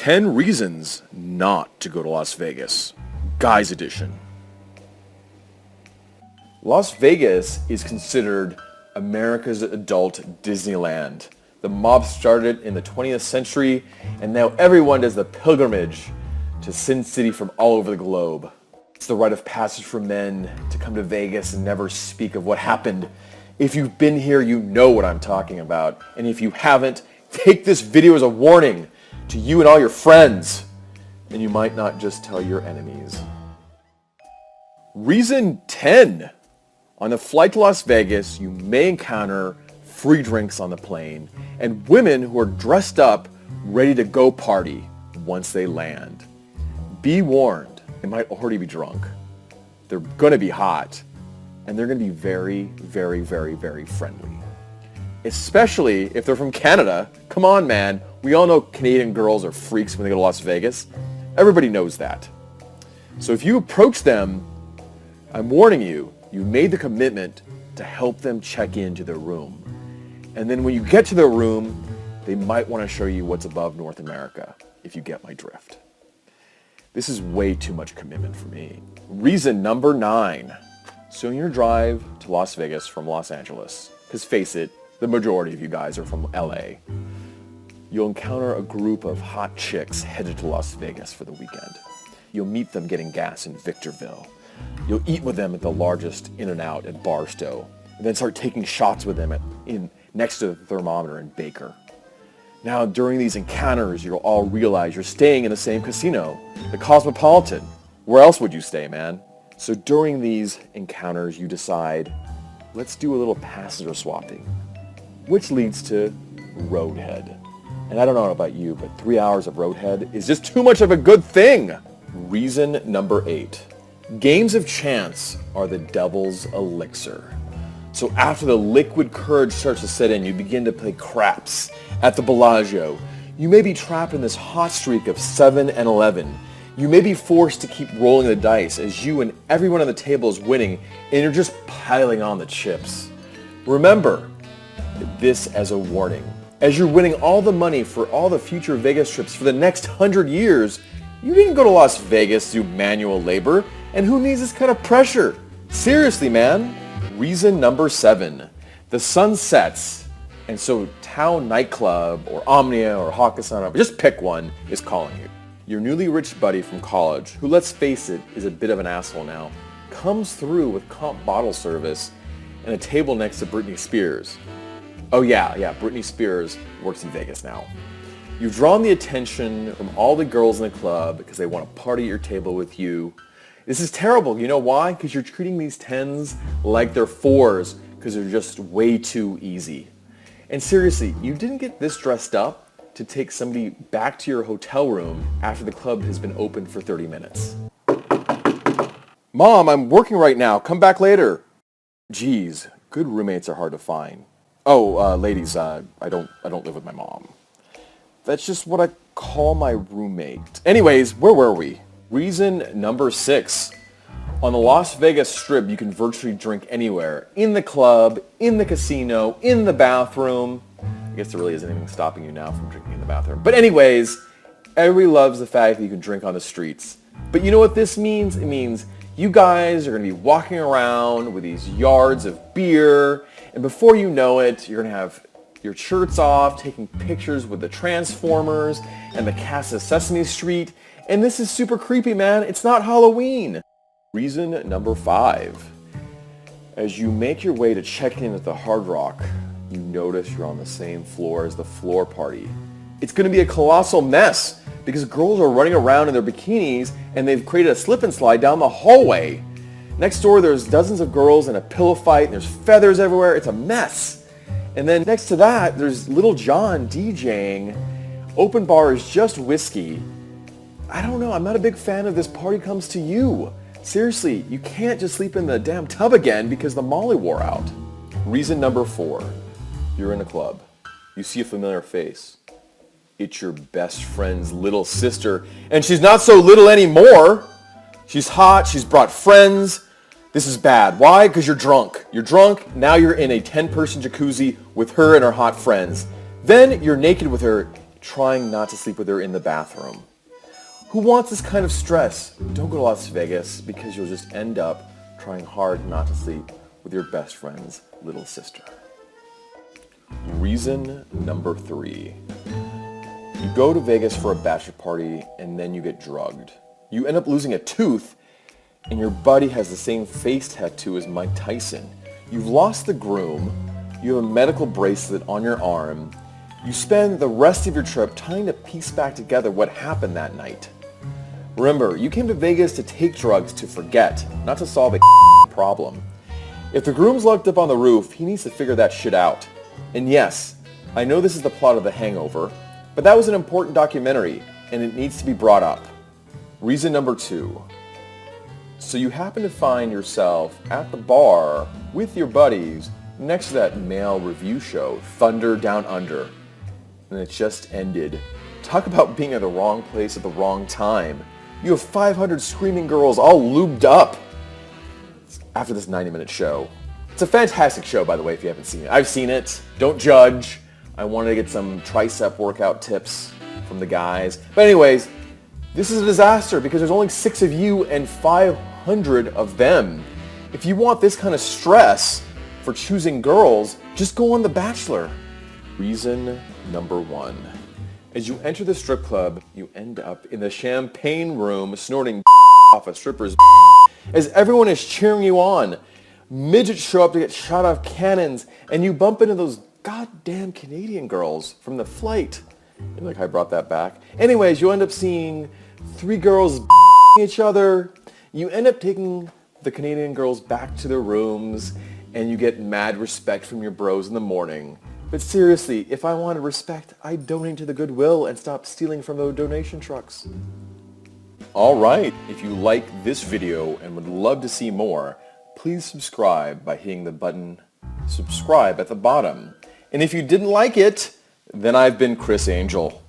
10 Reasons Not to Go to Las Vegas, Guys Edition. Las Vegas is considered America's adult Disneyland. The mob started in the 20th century, and now everyone does the pilgrimage to Sin City from all over the globe. It's the rite of passage for men to come to Vegas and never speak of what happened. If you've been here, you know what I'm talking about. And if you haven't, take this video as a warning to you and all your friends. And you might not just tell your enemies. Reason 10. On the flight to Las Vegas, you may encounter free drinks on the plane and women who are dressed up, ready to go party once they land. Be warned, they might already be drunk. They're going to be hot, and they're going to be very, very, very, very friendly. Especially if they're from Canada. Come on, man. We all know Canadian girls are freaks when they go to Las Vegas. Everybody knows that. So if you approach them, I'm warning you, you made the commitment to help them check into their room. And then when you get to their room, they might want to show you what's above North America, if you get my drift. This is way too much commitment for me. Reason number 9. So in your drive to Las Vegas from Los Angeles, because face it, the majority of you guys are from LA, you'll encounter a group of hot chicks headed to Las Vegas for the weekend. You'll meet them getting gas in Victorville. You'll eat with them at the largest In-N-Out at Barstow, and then start taking shots with them next to the thermometer in Baker. Now, during these encounters, you'll all realize you're staying in the same casino, the Cosmopolitan. Where else would you stay, man? So during these encounters, you decide, let's do a little passenger swapping, which leads to Roadhead. And I don't know about you, but 3 hours of Roadhead is just too much of a good thing. Reason number 8. Games of chance are the devil's elixir. So after the liquid courage starts to set in, you begin to play craps at the Bellagio. You may be trapped in this hot streak of 7 and 11. You may be forced to keep rolling the dice as you and everyone on the table is winning, and you're just piling on the chips. Remember this as a warning. As you're winning all the money for all the future Vegas trips for the next 100 years, you didn't go to Las Vegas to do manual labor, and who needs this kind of pressure? Seriously, man. Reason number 7. The sun sets, and so Town Nightclub or Omnia or Hakkasan, just pick one, is calling you. Your newly rich buddy from college, who let's face it, is a bit of an asshole now, comes through with comp bottle service and a table next to Britney Spears. Oh yeah, Britney Spears works in Vegas now. You've drawn the attention from all the girls in the club because they want to party at your table with you. This is terrible. You know why? Because you're treating these 10s like they're 4s because they're just way too easy. And seriously, you didn't get this dressed up to take somebody back to your hotel room after the club has been open for 30 minutes. Mom, I'm working right now. Come back later. Geez, good roommates are hard to find. Oh, ladies, I don't live with my mom. That's just what I call my roommate. Anyways, where were we? Reason number 6. On the Las Vegas Strip, you can virtually drink anywhere. In the club, in the casino, in the bathroom. I guess there really isn't anything stopping you now from drinking in the bathroom. But anyways, everybody loves the fact that you can drink on the streets. But you know what this means? It means you guys are going to be walking around with these yards of beer. And before you know it, you're going to have your shirts off, taking pictures with the Transformers and the cast of Sesame Street. And this is super creepy, man. It's not Halloween. Reason number 5. As you make your way to check in at the Hard Rock, you notice you're on the same floor as the floor party. It's going to be a colossal mess because girls are running around in their bikinis and they've created a slip and slide down the hallway. Next door, there's dozens of girls in a pillow fight and there's feathers everywhere. It's a mess. And then next to that, there's Little John DJing. Open bar is just whiskey. I don't know, I'm not a big fan of this party comes to you. Seriously, you can't just sleep in the damn tub again because the Molly wore out. Reason number 4. You're in a club. You see a familiar face. It's your best friend's little sister, and she's not so little anymore. She's hot, she's brought friends. This is bad. Why? Because you're drunk. You're drunk, now you're in a 10-person jacuzzi with her and her hot friends. Then you're naked with her trying not to sleep with her in the bathroom. Who wants this kind of stress? Don't go to Las Vegas because you'll just end up trying hard not to sleep with your best friend's little sister. Reason number 3. You go to Vegas for a bachelor party and then you get drugged. You end up losing a tooth and your buddy has the same face tattoo as Mike Tyson. You've lost the groom, you have a medical bracelet on your arm, you spend the rest of your trip trying to piece back together what happened that night. Remember, you came to Vegas to take drugs to forget, not to solve a problem. If the groom's locked up on the roof, he needs to figure that shit out. And yes, I know this is the plot of The Hangover, but that was an important documentary, and it needs to be brought up. Reason number 2. So you happen to find yourself at the bar with your buddies next to that male review show, Thunder Down Under, and it just ended. Talk about being at the wrong place at the wrong time. You have 500 screaming girls all lubed up after this 90-minute show. It's a fantastic show, by the way, if you haven't seen it. I've seen it. Don't judge. I wanted to get some tricep workout tips from the guys. But anyways, this is a disaster because there's only 6 of you and 500 of them. If you want this kind of stress for choosing girls, just go on The Bachelor. Reason number 1. As you enter the strip club, you end up in the champagne room snorting off a stripper's as everyone is cheering you on. Midgets show up to get shot off cannons, and you bump into those goddamn Canadian girls from the flight. You're like, I brought that back. Anyways, you end up seeing 3 girls each other. You end up taking the Canadian girls back to their rooms, and you get mad respect from your bros in the morning. But seriously, if I wanted respect, I'd donate to the Goodwill and stop stealing from the donation trucks. Alright, if you like this video and would love to see more, please subscribe by hitting the button subscribe at the bottom. And if you didn't like it, then I've been Chris Angel.